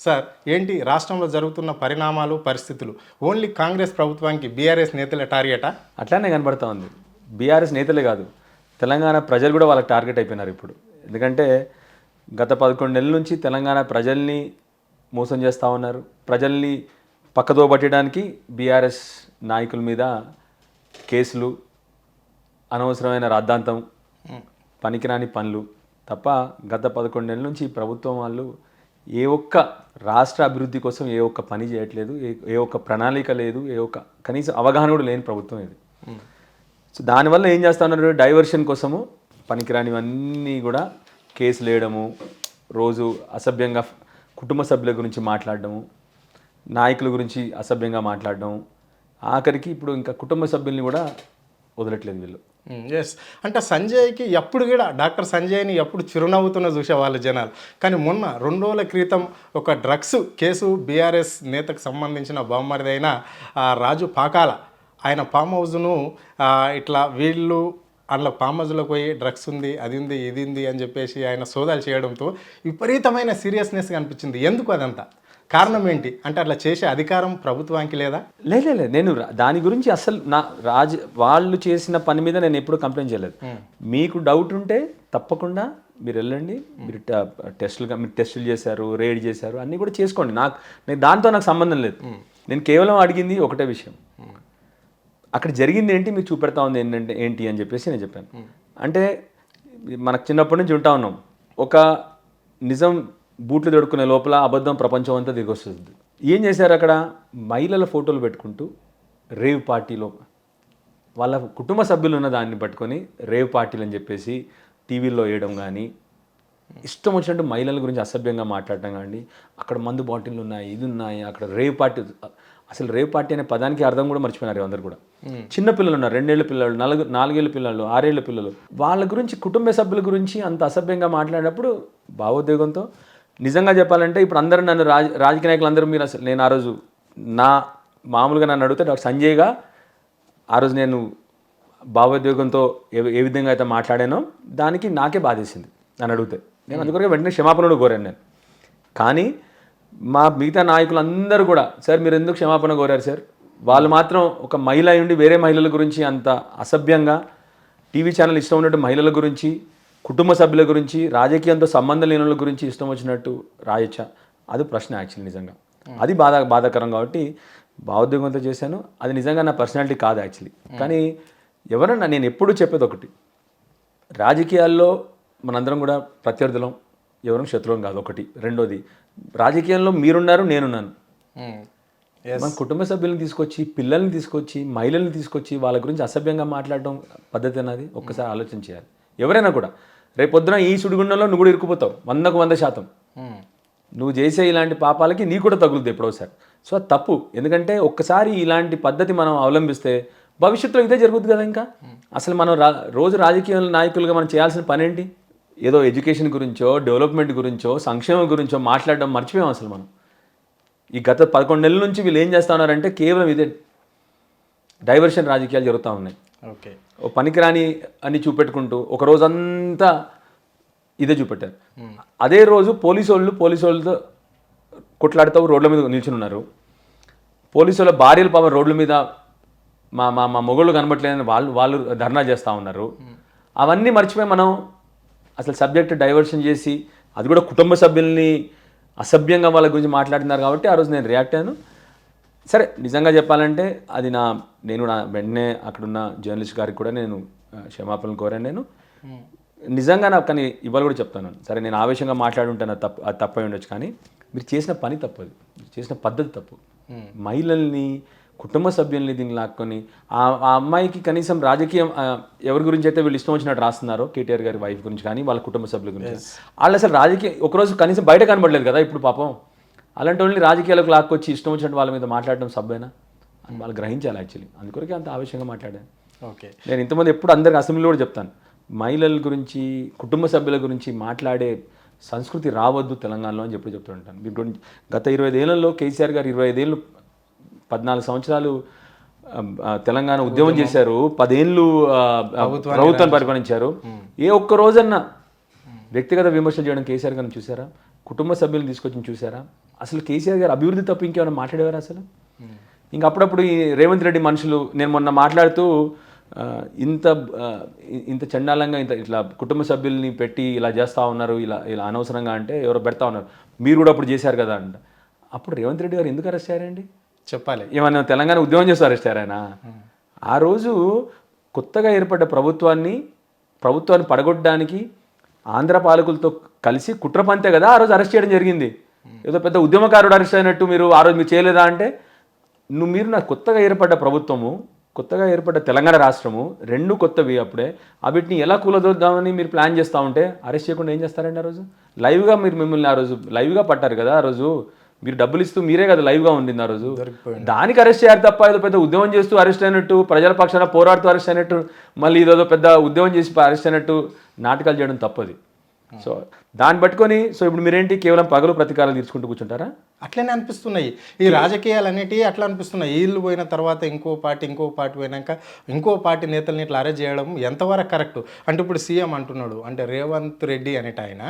Sir ఏంటి రాష్ట్రంలో జరుగుతున్న పరిణామాలు పరిస్థితులు ఓన్లీ కాంగ్రెస్ ప్రభుత్వానికి బీఆర్ఎస్ నేతల టార్గెటా? అట్లానే కనబడతా ఉంది. బీఆర్ఎస్ నేతలే కాదు, తెలంగాణ ప్రజలు కూడా వాళ్ళకి టార్గెట్ అయిపోయినారు ఇప్పుడు. ఎందుకంటే గత 11 నెలల నుంచి తెలంగాణ ప్రజల్ని మోసం చేస్తూ ఉన్నారు. ప్రజల్ని పక్కదో పట్టడానికి బీఆర్ఎస్ నాయకుల మీద కేసులు, అనవసరమైన రాద్ధాంతం, పనికిరాని పనులు తప్ప గత 11 నెలల నుంచి ప్రభుత్వం వాళ్ళు ఏ ఒక్క రాష్ట్ర అభివృద్ధి కోసం ఏ ఒక్క పని చేయట్లేదు, ఏ ఒక్క ప్రణాళిక లేదు, ఏ ఒక్క కనీసం అవగాహన కూడా లేని ప్రభుత్వం ఇది. సో దానివల్ల ఏం చేస్తా ఉన్నారు, డైవర్షన్ కోసము పనికిరానివన్నీ కూడా కేసులు వేయడము, రోజు అసభ్యంగా కుటుంబ సభ్యుల గురించి మాట్లాడడము, నాయకుల గురించి అసభ్యంగా మాట్లాడడం, ఆఖరికి ఇప్పుడు ఇంకా కుటుంబ సభ్యుల్ని కూడా వదలట్లేదు వీళ్ళు. ఎస్, అంటే సంజయ్కి ఎప్పుడు కూడా డాక్టర్ సంజయ్ని ఎప్పుడు చిరునవ్వుతున్న చూసేవాళ్ళు జనాలు. కానీ మొన్న 2 రోజుల క్రితం ఒక డ్రగ్స్ కేసు బీఆర్ఎస్ నేతకు సంబంధించిన బామ్మరిదైన రాజు పాకాల ఆయన ఫామ్ హౌస్ను ఇట్లా వీళ్ళు అందులో ఫామ్ హౌస్లోకి పోయి డ్రగ్స్ ఉంది, అది ఉంది, ఇది ఉంది అని చెప్పేసి ఆయన సోదాలు చేయడంతో విపరీతమైన సీరియస్నెస్గా అనిపించింది. ఎందుకు అదంతా కారణం ఏంటి? అంటే అట్లా చేసే అధికారం ప్రభుత్వానికి లేదా? లేదు, నేను దాని గురించి అసలు వాళ్ళు చేసిన పని మీద నేను ఎప్పుడు కంప్లైంట్ చేయలేదు. మీకు డౌట్ ఉంటే తప్పకుండా మీరు వెళ్ళండి, మీరు టెస్టులు చేశారు, రేడ్ చేశారు, అన్నీ కూడా చేసుకోండి. నేను దాంతో నాకు సంబంధం లేదు. నేను కేవలం అడిగింది ఒకటే విషయం, అక్కడ జరిగింది ఏంటి మీకు చూపెడతా ఉంది ఏంటి అని చెప్పేసి నేను చెప్పాను. అంటే మనకు చిన్నప్పటి నుంచి ఉంటా ఉన్నాం, ఒక నిజం బూట్లు దొడుకునే లోపల అబద్ధం ప్రపంచం అంతా దిగి వస్తుంది. ఏం చేశారు అక్కడ, మహిళల ఫోటోలు పెట్టుకుంటూ రేవ్ పార్టీలో వాళ్ళ కుటుంబ సభ్యులు ఉన్న దాన్ని పట్టుకొని రేవ్ పార్టీలు అని చెప్పేసి టీవీల్లో వేయడం కానీ, ఇష్టం వచ్చినట్టు మహిళల గురించి అసభ్యంగా మాట్లాడటం కానీ, అక్కడ మందు బాటిల్లు ఉన్నాయి, ఇది ఉన్నాయి, అక్కడ రేవ్ పార్టీ. అసలు రేవ్ పార్టీ అనే పదానికి అర్థం కూడా మర్చిపోయినారు అందరు కూడా. చిన్న పిల్లలు ఉన్నారు, 2 ఏళ్ల పిల్లలు, 4 ఏళ్ళ పిల్లలు, 6 ఏళ్ళ పిల్లలు, వాళ్ళ గురించి కుటుంబ సభ్యుల గురించి అంత అసభ్యంగా మాట్లాడినప్పుడు భావోద్వేగంతో నిజంగా చెప్పాలంటే ఇప్పుడు అందరూ నన్ను రాజకీయ నాయకులు అందరూ మీరు అసలు నేను ఆ రోజు మామూలుగా నన్ను అడిగితే డాక్టర్ సంజయ్గా ఆ రోజు నేను భావోద్వేగంతో ఏ విధంగా అయితే మాట్లాడానో దానికి నాకే బాధేసింది నన్ను అడిగితే. నేను అందుకొరకే వెంటనే క్షమాపణలు కోరాను నేను. కానీ మా మిగతా నాయకులు అందరూ కూడా, సార్ మీరు ఎందుకు క్షమాపణ కోరారు సార్? వాళ్ళు మాత్రం ఒక మహిళ ఉండి వేరే మహిళల గురించి అంత అసభ్యంగా టీవీ ఛానల్ ఇష్టం ఉన్నట్టు మహిళల గురించి, కుటుంబ సభ్యుల గురించి, రాజకీయంతో సంబంధం లేని వాళ్ళ గురించి ఇష్టం వచ్చినట్టు రాయొచ్చా? అది ప్రశ్న యాక్చువల్లీ. నిజంగా అది బాధాకరం కాబట్టి భావోద్వేగంతో చేశాను. అది నిజంగా నా పర్సనాలిటీ కాదు యాక్చువల్లీ. కానీ ఎవరన్నా, నేను ఎప్పుడూ చెప్పేది ఒకటి, రాజకీయాల్లో మనందరం కూడా ప్రత్యర్థులం, ఎవరు శత్రువులం కాదు ఒకటి. రెండోది, రాజకీయాల్లో మీరున్నారు, నేనున్నాను. మన కుటుంబ సభ్యులను తీసుకొచ్చి, పిల్లల్ని తీసుకొచ్చి, మహిళల్ని తీసుకొచ్చి వాళ్ళ గురించి అసభ్యంగా మాట్లాడడం పద్ధతి అన్నది ఒక్కసారి ఆలోచన చేయాలి ఎవరైనా కూడా. రేపొద్దున ఈ సుడిగుండంలో నువ్వు కూడా ఇరుక్కుపోతావు 100%. నువ్వు చేసే ఇలాంటి పాపాలకి నీ కూడా తగులుతుంది ఎప్పుడోసారి. సో అది తప్పు. ఎందుకంటే ఒక్కసారి ఇలాంటి పద్ధతి మనం అవలంబిస్తే భవిష్యత్తులో ఇదే జరుగుతుంది కదా. ఇంకా అసలు మనం రోజు రాజకీయ నాయకులుగా మనం చేయాల్సిన పని ఏంటి? ఏదో ఎడ్యుకేషన్ గురించో, డెవలప్మెంట్ గురించో, సంక్షేమం గురించో మాట్లాడడం మర్చిపోయాం అసలు మనం. ఈ గత 11 నెలల నుంచి వీళ్ళు ఏం చేస్తూ ఉన్నారంటే కేవలం ఇదే డైవర్షన్ రాజకీయాలు జరుగుతూ ఉన్నాయి. ఓకే, ఓ పనికిరాని అని చూపెట్టుకుంటూ ఒక రోజంతా ఇదే చూపెట్టారు. అదే రోజు పోలీసు వాళ్ళతో కొట్లాడుతూ రోడ్ల మీద నిల్చుని ఉన్నారు. పోలీసు వాళ్ళ భార్యలు పాపం రోడ్ల మీద మా మొగుళ్ళు కనబట్లేదని వాళ్ళు ధర్నా చేస్తూ ఉన్నారు. అవన్నీ మర్చిపోయి మనం అసలు సబ్జెక్ట్ డైవర్షన్ చేసి, అది కూడా కుటుంబ సభ్యుల్ని అసభ్యంగా వాళ్ళ గురించి మాట్లాడుతున్నారు కాబట్టి ఆ రోజు నేను రియాక్ట్ అయ్యాను. సరే, నిజంగా చెప్పాలంటే అది నేను వెంటనే అక్కడున్న జర్నలిస్ట్ గారికి కూడా నేను క్షమాపణలు కోరాను. నేను నిజంగా కానీ ఇవాళ కూడా చెప్తాను, సరే నేను ఆవేశంగా మాట్లాడుంటాను, అది తప్పై ఉండొచ్చు, కానీ మీరు చేసిన పని తప్పదు, మీరు చేసిన పద్ధతి తప్పు. మహిళల్ని, కుటుంబ సభ్యుల్ని దీన్ని లాక్కొని ఆ అమ్మాయికి కనీసం రాజకీయం ఎవరి గురించి అయితే వీళ్ళు ఇష్టం వచ్చినట్టు రాస్తున్నారో, కేటీఆర్ గారి వైఫ్ గురించి కానీ వాళ్ళ కుటుంబ సభ్యుల గురించి, వాళ్ళు అసలు రాజకీయ ఒకరోజు కనీసం బయట కనబడలేదు కదా ఇప్పుడు పాపం. అలాంటి వాళ్ళని రాజకీయాలకు లాక్కొచ్చి ఇష్టం వచ్చినట్టు వాళ్ళ మీద మాట్లాడడం సబ్బేనా అని వాళ్ళు గ్రహించాలి యాక్చువల్లీ. అందుకొరకే అంత ఆవేశంగా మాట్లాడాను. ఓకే, నేను ఇంతమంది ఎప్పుడు అందరికి అసెంబ్లీలో కూడా చెప్తాను, మహిళల గురించి, కుటుంబ సభ్యుల గురించి మాట్లాడే సంస్కృతి రావద్దు తెలంగాణలో అని చెప్తూ ఉంటాను. మీరు గత 25 ఏళ్లలో కేసీఆర్ గారు 25 ఏళ్ళు 14 సంవత్సరాలు తెలంగాణ ఉద్యమం చేశారు, 10 ఏళ్ళు ప్రభుత్వాన్ని పరిపాలించారు. ఏ ఒక్క రోజన్నా వ్యక్తిగత విమర్శలు చేయడం కేసీఆర్ గారిని చూసారా? కుటుంబ సభ్యులను తీసుకొచ్చి చూసారా? అసలు కేసీఆర్ గారు అభివృద్ధి తప్ప ఇంకేమైనా మాట్లాడేవారు అసలు? ఇంకా అప్పుడప్పుడు ఈ రేవంత్ రెడ్డి మనుషులు, నేను మొన్న మాట్లాడుతూ ఇంత ఇంత చండాలంగా ఇట్లా కుటుంబ సభ్యుల్ని పెట్టి ఇలా చేస్తూ ఉన్నారు, ఇలా ఇలా అనవసరంగా అంటే ఎవరో పెడతా ఉన్నారు, మీరు కూడా అప్పుడు చేశారు కదా అంట. అప్పుడు రేవంత్ రెడ్డి గారు ఎందుకు అరెస్ట్ అయ్యారండి? చెప్పాలి. ఏమన్నా తెలంగాణ ఉద్యమం చేస్తూ అరెస్ట్ అయ్యారైనా? ఆ రోజు కొత్తగా ఏర్పడ్డ ప్రభుత్వాన్ని పడగొట్టడానికి ఆంధ్ర పాలకులతో కలిసి కుట్ర పంతే కదా ఆ రోజు అరెస్ట్ చేయడం జరిగింది. ఏదో పెద్ద ఉద్యమకారుడు అరెస్ట్ అయినట్టు మీరు ఆ రోజు మీరు చేయలేదా అంటే, మీరు నా కొత్తగా ఏర్పడ్డ ప్రభుత్వము, కొత్తగా ఏర్పడ్డ తెలంగాణ రాష్ట్రము రెండు కొత్తవి, అప్పుడే వీటిని ఎలా కూలదొద్దామని మీరు ప్లాన్ చేస్తూ ఉంటే అరెస్ట్ చేయకుండా ఏం చేస్తారండి? ఆ రోజు లైవ్గా మిమ్మల్ని ఆ రోజు లైవ్గా పట్టారు కదా, ఆ రోజు మీరు డబ్బులు ఇస్తూ మీరే కదా లైవ్గా ఉండింది ఆ రోజు, దానికి అరెస్ట్ చేయాలి తప్ప ఏదో పెద్ద ఉద్యమం చేస్తూ అరెస్ట్ అయినట్టు, ప్రజల పక్షాన పోరాడుతూ అరెస్ట్ అయినట్టు, మళ్ళీ ఇదేదో పెద్ద ఉద్యమం చేసి అరెస్ట్ అయినట్టు నాటకాలు చేయడం తప్పది. సో దాన్ని పట్టుకొని ఇప్పుడు మీరేంటి కేవలం పగలు ప్రతీకారాలు తీర్చుకుంటూ కూర్చుంటారా? అట్లనే అనిపిస్తున్నాయి ఈ రాజకీయాలు అనేటివి, అట్లా అనిపిస్తున్నాయి. వీళ్ళు పోయిన తర్వాత ఇంకో పార్టీ పోయినాక ఇంకో పార్టీ నేతల్ని ఇట్లా అరెస్ట్ చేయడం ఎంతవరకు కరెక్ట్? అంటే ఇప్పుడు సీఎం అంటున్నాడు, అంటే రేవంత్ రెడ్డి అనేట ఆయన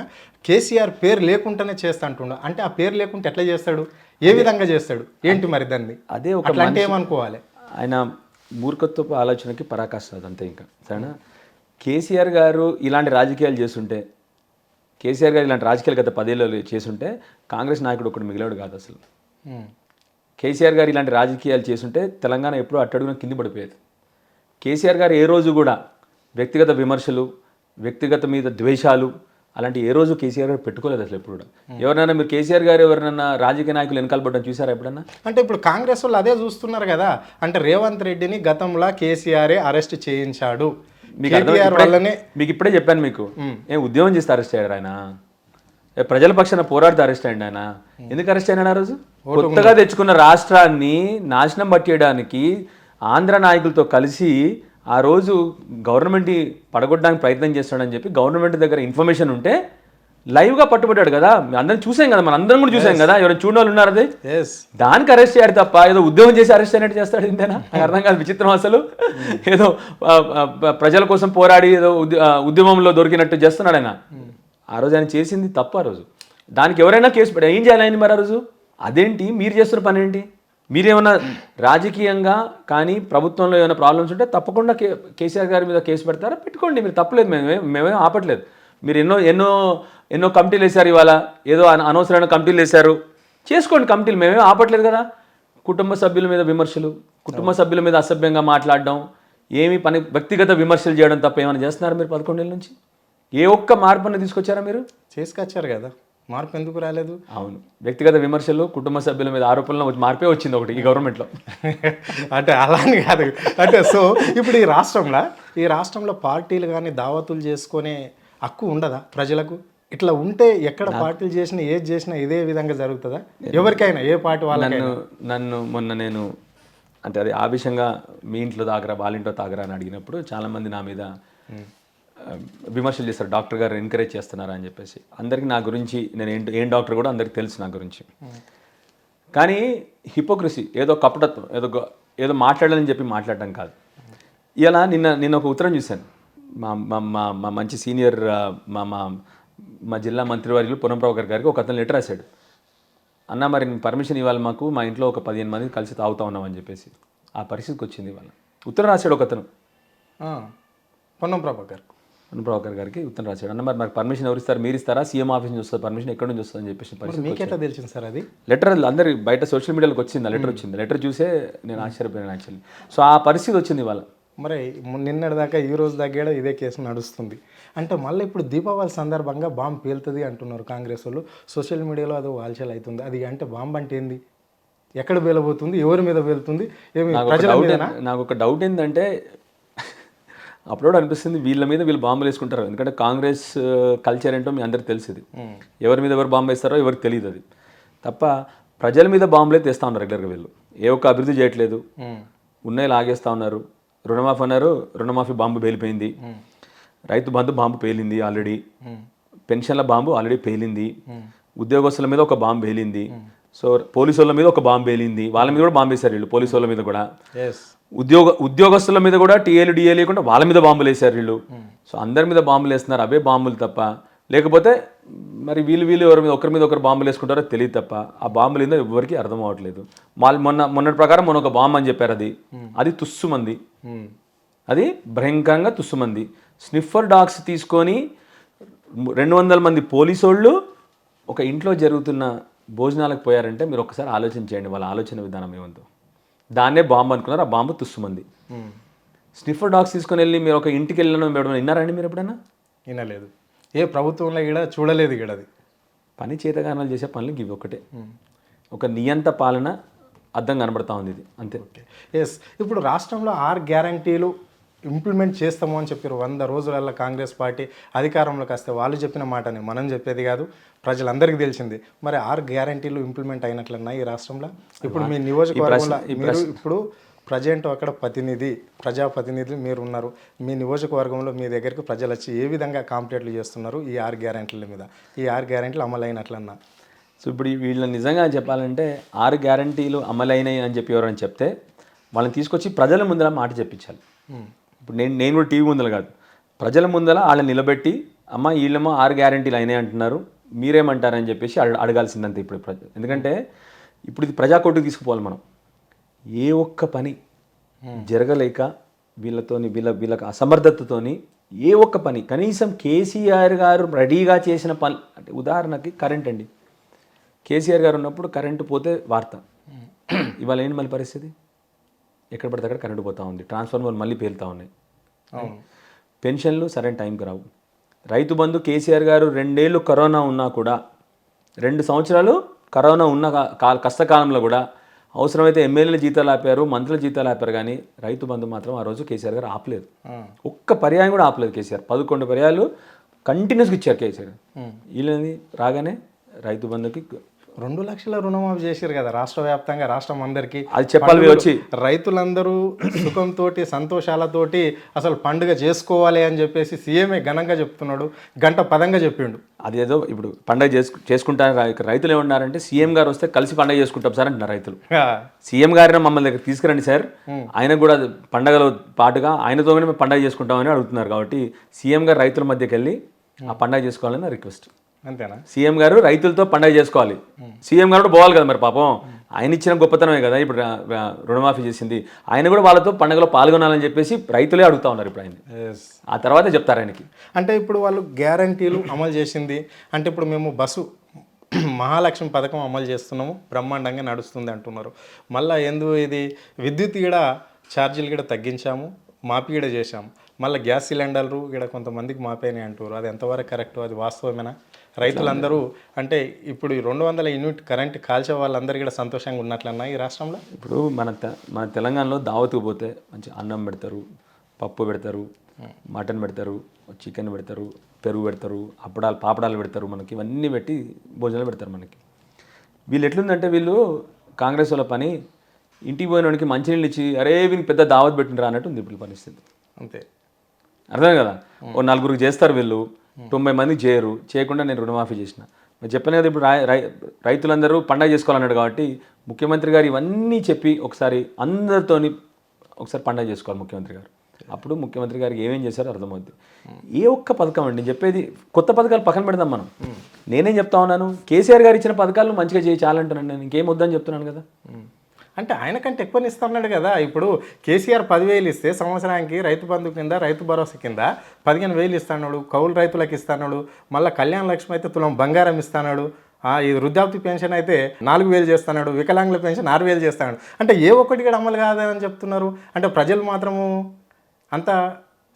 కేసీఆర్ పేరు లేకుండానే చేస్తా అంటున్నాడు. అంటే ఆ పేరు లేకుంటే ఎట్లా చేస్తాడు? ఏ విధంగా చేస్తాడు? ఏంటి మరి దాన్ని? అదే ఒక అంటే ఏమనుకోవాలి? ఆయన మూర్ఖత్వపు ఆలోచనకి పరాకాష్ట అంతే. ఇంకా సరేనా, కేసీఆర్ గారు ఇలాంటి రాజకీయాలు చేస్తుంటే, కేసీఆర్ గారు ఇలాంటి రాజకీయాలు గత 10 ఏళ్ళు చేస్తుంటే కాంగ్రెస్ నాయకుడు ఒకటి మిగిలాడు కాదు అసలు. కేసీఆర్ గారు ఇలాంటి రాజకీయాలు చేస్తుంటే తెలంగాణ ఎప్పుడూ అట్టడుగున కింది పడిపోయేది. కేసీఆర్ గారు ఏ రోజు కూడా వ్యక్తిగత విమర్శలు, వ్యక్తిగత మీద ద్వేషాలు అలాంటి ఏ రోజు కేసీఆర్ గారు పెట్టుకోలేదు అసలు ఎప్పుడు కూడా. ఎవరినైనా మీరు కేసీఆర్ గారు ఎవరినైనా రాజకీయ నాయకులు వెనకాల పడ్డం చూసారా ఎప్పుడన్నా? అంటే ఇప్పుడు కాంగ్రెస్ వాళ్ళు అదే చూస్తున్నారు కదా. అంటే రేవంత్ రెడ్డిని గతంలో కేసీఆర్ అరెస్ట్ చేయించాడు, మీకు ఇప్పుడే చెప్పాను. మీకు ఏం ఉద్యమం చేస్తే అరెస్ట్ అయ్యాడు ఆయన? ప్రజల పక్షాన పోరాడితే అరెస్ట్ అయ్యాడు ఆయన? ఎందుకు అరెస్ట్ అయినాడు? ఆ రోజు కొత్తగా తెచ్చుకున్న రాష్ట్రాన్ని నాశనం పట్టేయడానికి ఆంధ్ర నాయకులతో కలిసి ఆ రోజు గవర్నమెంట్ పడగొట్టడానికి ప్రయత్నం చేస్తాడని చెప్పి గవర్నమెంట్ దగ్గర ఇన్ఫర్మేషన్ ఉంటే లైవ్గా పట్టుబడ్డాడు కదా. అందరం చూసాం కదా, మన అందరం కూడా చూసాం కదా. ఎవరైనా చూడని వాళ్ళు ఉన్నారు? అదే దానికి అరెస్ట్ అయ్యాడు తప్ప ఏదో ఉద్యోగం చేసి అరెస్ట్ అయినట్టు చేస్తాడు ఇంతేనా? నాకు అర్థం కాదు. విచిత్రం అసలు. ఏదో ప్రజల కోసం పోరాడి ఏదో ఉద్యమంలో దొరికినట్టు చేస్తున్నాడు ఆయన. ఆ రోజు ఆయన చేసింది తప్పు. ఆ రోజు దానికి ఎవరైనా కేసు పెట్టి ఏం చేయాలి ఆయన మరి? ఆ రోజు అదేంటి మీరు చేస్తున్న పని ఏంటి? మీరేమన్నా రాజకీయంగా కానీ ప్రభుత్వంలో ఏమైనా ప్రాబ్లమ్స్ ఉంటే తప్పకుండా కేసీఆర్ గారి మీద కేసు పెడతారా? పెట్టుకోండి, మీరు తప్పలేదు, మేమేం ఆపట్లేదు. మీరు ఎన్నో కమిటీలు వేశారు, ఇవాళ ఏదో అనవసరమైన కమిటీలు వేశారు, చేసుకోండి కమిటీలు, మేమేం ఆపట్లేదు కదా. కుటుంబ సభ్యుల మీద విమర్శలు, కుటుంబ సభ్యుల మీద అసభ్యంగా మాట్లాడడం, ఏమి పని వ్యక్తిగత విమర్శలు చేయడం తప్ప ఏమైనా చేస్తున్నారు మీరు 11 ఏళ్ళ నుంచి? ఏ ఒక్క మార్పుని తీసుకొచ్చారా మీరు? చేసుకొచ్చారు కదా, మార్పు ఎందుకు రాలేదు? అవును, వ్యక్తిగత విమర్శలు, కుటుంబ సభ్యుల మీద ఆరోపణలు మార్పే వచ్చింది ఒకటి ఈ గవర్నమెంట్లో. అంటే అలాని కాదు. అంటే సో ఇప్పుడు ఈ రాష్ట్రంలో పార్టీలు కానీ దావతులు చేసుకునే హక్కు ఉండదా ప్రజలకు? ఇట్లా ఉంటే ఎక్కడ పార్టీలు చేసినా ఏది చేసినా ఇదే విధంగా జరుగుతుందా ఎవరికైనా, ఏ పార్టీ వాళ్ళకైనా? నన్ను మొన్న నేను అంటే అది ఆవేశంగా మీ ఇంట్లో తాగరా వాళ్ళ ఇంట్లో తాగరా అని అడిగినప్పుడు చాలామంది నా మీద విమర్శలు చేస్తారు, డాక్టర్ గారు ఎంకరేజ్ చేస్తున్నారా అని చెప్పేసి. అందరికీ నా గురించి నేను ఏం డాక్టర్ కూడా అందరికీ తెలుసు నా గురించి. కానీ హిపోక్రసీ, ఏదో కపటత్వం, ఏదో మాట్లాడాలని చెప్పి మాట్లాడటం కాదు. ఇలా నిన్న ఒక ఉత్తరం చూశాను. మా మంచి సీనియర్ మా జిల్లా మంత్రివర్యులు పొన్నం ప్రభాకర్ గారికి ఒక అతను లెటర్ రాశాడు. అన్న మరి పర్మిషన్ ఇవ్వాలి మాకు, మా ఇంట్లో ఒక 15 మంది కలిసి తాగుతా ఉన్నామని చెప్పేసి. ఆ పరిస్థితికి వచ్చింది ఇవాళ. ఉత్తరం రాశాడు ఒక అతను, పొన్నం ప్రభాకర్ గారికి ఉత్తరం రాశాడు. అన్న మరి పర్మిషన్ ఎవరు ఇస్తారు? మీరు ఇస్తారా? సీఎం ఆఫీస్ నుంచి వస్తుంది పర్మిషన్, ఎక్కడి నుంచి వస్తుంది అని చెప్పేసి పరిస్థితి. మీకు ఎట్లా తెలిసింది సార్ అది? లెటర్ అందరి బయట సోషల్ మీడియాలోకి వచ్చింది, లెటర్ వచ్చింది. లెటర్ చూసే నేను ఆశ్చర్యపోయాను యాక్చువల్లీ. సో ఆ పరిస్థితి వచ్చింది ఇవాళ. మరి నిన్నటి దాకా ఈ రోజు దగ్గర ఇదే కేసు నడుస్తుంది. అంటే మళ్ళీ ఇప్పుడు దీపావళి సందర్భంగా బాంబు పేలుతుంది అంటున్నారు కాంగ్రెస్ వాళ్ళు. సోషల్ మీడియాలో అది వాల్చల్ అవుతుంది. అది అంటే బాంబు అంటే ఏంది? ఎక్కడ పేలబోతుంది? ఎవరి మీద పేలుతుంది? నాకు ఒక డౌట్ ఏంటంటే అప్పుడు అనిపిస్తుంది వీళ్ళ మీద వీళ్ళు బాంబులు వేసుకుంటారు. ఎందుకంటే కాంగ్రెస్ కల్చర్ ఏంటో మీ అందరికి తెలిసింది. ఎవరి మీద ఎవరు బాంబు వేస్తారో ఎవరికి తెలియదు. అది తప్ప ప్రజల మీద బాంబులే తెస్తూ ఉన్నారు రెగ్యులర్గా. వీళ్ళు ఏ ఒక్క అభివృద్ధి చేయట్లేదు, ఉన్నాయి లాగేస్తూ ఉన్నారు. రుణమాఫీ అన్నారు, రుణమాఫీ బాంబు పేలిపోయింది. రైతు బంధు బాంబు పేలింది ఆల్రెడీ. పెన్షన్ల బాంబు ఆల్రెడీ పేలింది. ఉద్యోగస్తుల మీద ఒక బాంబు పేలింది. సో పోలీసు వాళ్ళ మీద ఒక బాంబు పేలింది. వాళ్ళ మీద కూడా బాంబు వేశారు వీళ్ళు, పోలీసు వాళ్ళ మీద కూడా. ఉద్యోగస్తుల మీద కూడా టీఏలు డిఏ లేకుండా వాళ్ళ మీద బాంబులు వేశారు వీళ్ళు. సో అందరి మీద బాంబులు వేస్తున్నారు. అవే బాంబులు తప్ప లేకపోతే మరి వీళ్ళు ఎవరి మీద ఒకరు బాంబులు వేసుకుంటారో తెలియదు తప్ప ఆ బాంబులు ఏందో ఎవరికి అర్థం అవ్వట్లేదు. మొన్నటి ప్రకారం మొన్న ఒక బాంబు అని చెప్పారు, అది తుస్సుమంది, అది భయంకరంగా తుస్సుమంది. స్నిఫర్ డాగ్స్ తీసుకొని 200 మంది పోలీసు వాళ్ళు ఒక ఇంట్లో జరుగుతున్న భోజనాలకు పోయారంటే మీరు ఒకసారి ఆలోచన చేయండి వాళ్ళ ఆలోచన విధానం ఏమంతో. దాన్నే బాంబు అనుకున్నారు, ఆ బాంబు తుస్సుమంది. స్నిఫర్ డాగ్స్ తీసుకొని వెళ్ళి మీరు ఒక ఇంటికి వెళ్ళడం విన్నారండి మీరు ఎప్పుడైనా? వినలేదు, ఏ ప్రభుత్వంలో కూడా చూడలేదు. ఇక్కడ అది పని చేతగానాలు చేసే పనులు ఇవి ఒకటే, ఒక నియంత పాలన అర్థం కనబడతా ఉంది ఇది, అంతే. ఎస్, ఇప్పుడు రాష్ట్రంలో 6 గ్యారంటీలు ఇంప్లిమెంట్ చేస్తాము అని చెప్పారు. 100 రోజులలో కాంగ్రెస్ పార్టీ అధికారంలోకి వస్తే వాళ్ళు చెప్పిన మాటని మనం చెప్పేది కాదు, ప్రజలందరికీ తెలిసింది. మరి 6 గ్యారంటీలు ఇంప్లిమెంట్ అయినట్లున్నాయి ఈ రాష్ట్రంలో. ఇప్పుడు మీ నియోజకవర్గంలో మీరు ఇప్పుడు ప్రజెంట్ అక్కడ ప్రజాప్రతినిధులు మీరు ఉన్నారు. మీ నియోజకవర్గంలో మీ దగ్గరికి ప్రజలు వచ్చి ఏ విధంగా కాంప్లైంట్లు చేస్తున్నారు ఈ 6 గ్యారంటీల మీద? ఈ 6 గ్యారంటీలు అమలైనట్లన్నా? సో ఇప్పుడు వీళ్ళని నిజంగా చెప్పాలంటే 6 గ్యారంటీలు అమలైనాయి అని చెప్పి ఎవరైనా చెప్తే వాళ్ళని తీసుకొచ్చి ప్రజల ముందర మాట చెప్పించాలి. ఇప్పుడు నేను కూడా టీవీ ముందర కాదు, ప్రజల ముందర వాళ్ళని నిలబెట్టి అమ్మ వీళ్ళేమో 6 గ్యారంటీలు అయినాయి అంటున్నారు, మీరేమంటారని చెప్పేసి అడగాల్సిందంతే ఇప్పుడు ప్రజలు. ఎందుకంటే ఇప్పుడు ఇది ప్రజాకోర్టుకు తీసుకుపోవాలి మనం. ఏ ఒక్క పని జరగలేక వీళ్ళకి అసమర్థతతోని ఏ ఒక్క పని, కనీసం కేసీఆర్ గారు రెడీగా చేసిన పని, అంటే ఉదాహరణకి కరెంట్ అండి. కేసీఆర్ గారు ఉన్నప్పుడు కరెంటు పోతే వార్త, ఇవాళ ఏంటి మళ్ళీ పరిస్థితి? ఎక్కడ పడితే అక్కడ కరెంటు పోతూ ఉంది, ట్రాన్స్ఫార్మర్లు మళ్ళీ పేలుతూ ఉన్నాయి, పెన్షన్లు సరైన టైంకి రావు. రైతు బంధు కేసీఆర్ గారు 2 ఏళ్ళు కరోనా ఉన్నా కూడా, 2 సంవత్సరాలు కరోనా ఉన్న కష్టకాలంలో కూడా అవసరమైతే ఎమ్మెల్యేల జీతాలు ఆపారు, మంత్రుల జీతాలు ఆపారు, కానీ రైతు బంధు మాత్రం ఆ రోజు కేసీఆర్ గారు ఆపలేదు. ఒక్క పర్యాయం కూడా ఆపలేదు కేసీఆర్. 11 పర్యాయాలు కంటిన్యూస్గా ఇచ్చారు కేసీఆర్. వీళ్ళని రాగానే రైతు బంధుకి 2 లక్షల రుణమాఫీ చేశారు కదా రాష్ట్ర వ్యాప్తంగా, రాష్ట్రం అందరికీ. అది చెప్పాలి వచ్చి రైతులందరూ సుఖంతోటి సంతోషాలతోటి అసలు పండుగ చేసుకోవాలి అని చెప్పేసి సీఎంఏ ఘనంగా చెప్తున్నాడు, గంట పదంగా చెప్పిండు. అదేదో ఇప్పుడు పండుగ చేసుకుంటారు రైతులు ఏమన్నారంటే, సీఎం గారు వస్తే కలిసి పండుగ చేసుకుంటాం సార్ అంటున్నారు రైతులు. సీఎం గారిని మమ్మల్ని దగ్గర తీసుకురండి సార్, ఆయన కూడా పండుగలో పాటుగా ఆయనతోనే మేము పండుగ చేసుకుంటామని అడుగుతున్నారు. కాబట్టి సీఎం గారు రైతుల మధ్యకి వెళ్ళి ఆ పండుగ చేసుకోవాలని రిక్వెస్ట్. అంతేనా? సీఎం గారు రైతులతో పండుగ చేసుకోవాలి. సీఎం గారు కూడా పోవాలి కదా మరి, పాపం ఆయన ఇచ్చిన గొప్పతనమే కదా ఇప్పుడు రుణమాఫీ చేసింది. ఆయన కూడా వాళ్ళతో పండుగలో పాల్గొనాలని చెప్పేసి రైతులే అడుగుతా ఉన్నారు ఇప్పుడు ఆయన. ఆ తర్వాతే చెప్తారు ఆయనకి. అంటే ఇప్పుడు వాళ్ళు గ్యారంటీలు అమలు చేసింది అంటే, ఇప్పుడు మేము బస్సు మహాలక్ష్మి పథకం అమలు చేస్తున్నాము, బ్రహ్మాండంగా నడుస్తుంది అంటున్నారు. మళ్ళీ ఇది విద్యుత్ కూడా ఛార్జీలు కూడా తగ్గించాము, మాపి కూడా చేశాము. మళ్ళీ గ్యాస్ సిలిండర్లు కూడా కొంతమందికి మాపేనే అంటారు. అది ఎంతవరకు కరెక్ట్, అది వాస్తవమేనా? రైతులందరూ అంటే ఇప్పుడు 200 యూనిట్ కరెంట్ కాల్చే వాళ్ళందరూ కూడా సంతోషంగా ఉన్నట్లన్నా ఈ రాష్ట్రంలో? ఇప్పుడు మన తెలంగాణలో దావత్కు పోతే మంచి అన్నం పెడతారు, పప్పు పెడతారు, మటన్ పెడతారు, చికెన్ పెడతారు, పెరుగు పెడతారు, పాపడాలు పెడతారు, మనకి ఇవన్నీ పెట్టి భోజనాలు పెడతారు మనకి. వీళ్ళు ఎట్లుందంటే, వీళ్ళు కాంగ్రెస్ వాళ్ళ పని ఇంటికి పోయినోడికి మంచినీళ్ళు ఇచ్చి అరే వీనికి పెద్ద దావత్ పెట్టినరా అన్నట్టు ఉంది ఇప్పుడు పరిస్థితి. అంతే, అర్థమే కదా. ఓ 4 చేస్తారు వీళ్ళు, 90 మందికి చేయకుండా నేను రుణమాఫీ చేసిన. మరి చెప్పాను కదా, ఇప్పుడు రైతులందరూ పండగ చేసుకోవాలన్నాడు కాబట్టి ముఖ్యమంత్రి గారు ఇవన్నీ చెప్పి ఒకసారి అందరితోని ఒకసారి పండగ చేసుకోవాలి ముఖ్యమంత్రి గారు. అప్పుడు ముఖ్యమంత్రి గారికి ఏమేం చేశారో అర్థమవుద్ది. ఏ ఒక్క పథకం అండి నేను చెప్పేది, కొత్త పథకాలు పక్కన పెడదాం మనం. నేనేం చెప్తా ఉన్నాను, కేసీఆర్ గారు ఇచ్చిన పథకాలు మంచిగా చాలంటున్నాను నేను, ఇంకేం వద్దని చెప్తున్నాను కదా. అంటే ఆయన కంటే ఎక్కువ ఇస్తున్నాడు కదా. ఇప్పుడు కేసీఆర్ 10,000 ఇస్తే సంవత్సరానికి రైతు బంధు కింద, రైతు భరోసా కింద 15,000 ఇస్తున్నాడు, కౌలు రైతులకు ఇస్తున్నాడు. మళ్ళీ కళ్యాణ లక్ష్మి అయితే తులం బంగారం ఇస్తున్నాడు. ఇది వృద్ధాప్తి పెన్షన్ అయితే 4,000 చేస్తున్నాడు, వికలాంగుల పెన్షన్ 6,000 చేస్తున్నాడు. అంటే ఏ ఒక్కటి కూడా అమలు కాదని చెప్తున్నారు. అంటే ప్రజలు మాత్రము అంత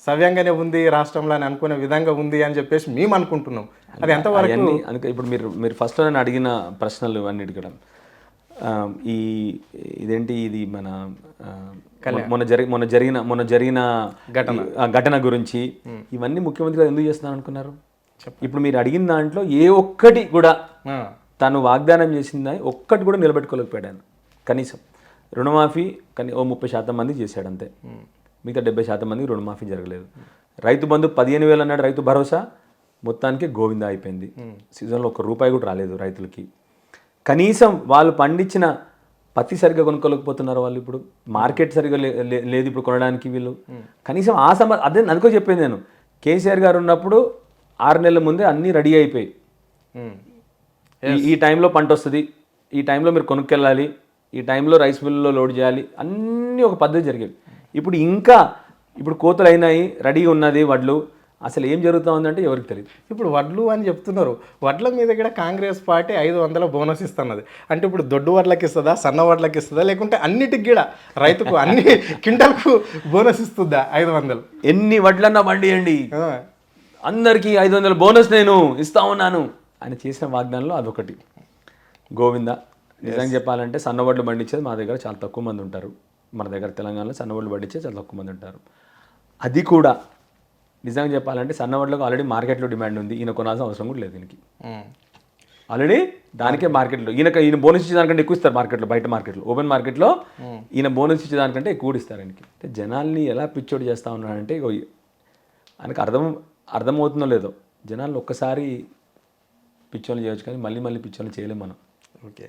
సవ్యంగానే ఉంది రాష్ట్రంలో అని అనుకునే విధంగా ఉంది అని చెప్పేసి మేము అనుకుంటున్నాం. అది ఎంతవరకు? అందుకే ఇప్పుడు మీరు ఫస్ట్ నేను అడిగిన ప్రశ్నలు అన్నిటి కూడా ఇది మన మొన్న జరిగిన ఘటన గురించి ఇవన్నీ ముఖ్యమంత్రి గారు ఎందుకు చేస్తున్నారు అనుకున్నారు? ఇప్పుడు మీరు అడిగిన దాంట్లో ఏ ఒక్కటి కూడా తను వాగ్దానం చేసిందా ఒక్కటి కూడా నిలబెట్టుకోలేకపోయాడు. కనీసం రుణమాఫీ ఓ 30% మంది చేశాడు అంతే, మిగతా 70% మందికి రుణమాఫీ జరగలేదు. రైతు బంధు 15,000 అన్నాడు, రైతు భరోసా మొత్తానికి గోవిందా అయిపోయింది. సీజన్లో ₹1 కూడా రాలేదు రైతులకి. కనీసం వాళ్ళు పండించిన పత్తి సరిగ్గా కొనుక్కోలేకపోతున్నారు వాళ్ళు. ఇప్పుడు మార్కెట్ సరిగ్గా లేదు ఇప్పుడు కొనడానికి వీళ్ళు. కనీసం అదే అందుకో చెప్పింది నేను, కేసీఆర్ గారు ఉన్నప్పుడు 6 నెలల ముందే అన్నీ రెడీ అయిపోయి ఈ టైంలో పంట వస్తుంది, ఈ టైంలో మీరు కొనుక్కెళ్ళాలి, ఈ టైంలో రైస్ మిల్లులో లోడ్ చేయాలి, అన్నీ ఒక పద్ధతి జరిగేవి. ఇప్పుడు కోతలు అయినాయి, రెడీ ఉన్నది వడ్లు, అసలు ఏం జరుగుతూ ఉందంటే ఎవరికి తెలియదు. ఇప్పుడు వడ్లు అని చెప్తున్నారు, వడ్ల మీద కూడా కాంగ్రెస్ పార్టీ 500 బోనస్ ఇస్తున్నది. అంటే ఇప్పుడు దొడ్డు వడ్లకి ఇస్తుందా, సన్న వడ్లకి ఇస్తుందా, లేకుంటే అన్నిటికి కూడా రైతుకు అన్ని క్వింటల్కు బోనస్ ఇస్తుందా 500? ఎన్ని వడ్లన్నా పండియండి, అందరికీ 500 బోనస్ నేను ఇస్తా ఉన్నాను ఆయన చేసిన వాగ్దానంలో అదొకటి. గోవింద నిజంగా చెప్పాలంటే సన్నవడ్లు పండించేది మా దగ్గర చాలా తక్కువ మంది ఉంటారు. మన దగ్గర తెలంగాణలో సన్నవడ్లు పండించేది చాలా తక్కువ మంది ఉంటారు. అది కూడా నిజంగా చెప్పాలంటే సన్నవడ్లకు ఆల్రెడీ మార్కెట్లో డిమాండ్ ఉంది, ఈయన కొనాల్సిన అవసరం కూడా లేదు. దీనికి ఆల్రెడీ దానికే మార్కెట్లో ఈయన బోనస్ ఇచ్చే దానికంటే ఎక్కువ ఇస్తారు మార్కెట్లో, బయట మార్కెట్లో, ఓపెన్ మార్కెట్లో ఈయన బోనస్ ఇచ్చే దానికంటే ఎక్కువ ఇస్తారు ఆయనకి. అంటే జనాల్ని ఎలా పిచ్చోడు చేస్తూ ఉన్నాడంటే ఆయనకు అర్థమవుతుందో లేదో, జనాలు ఒక్కసారి పిచ్చోళ్ళు చేయొచ్చు కానీ మళ్ళీ పిచ్చోళ్ళు చేయలేము మనం. ఓకే,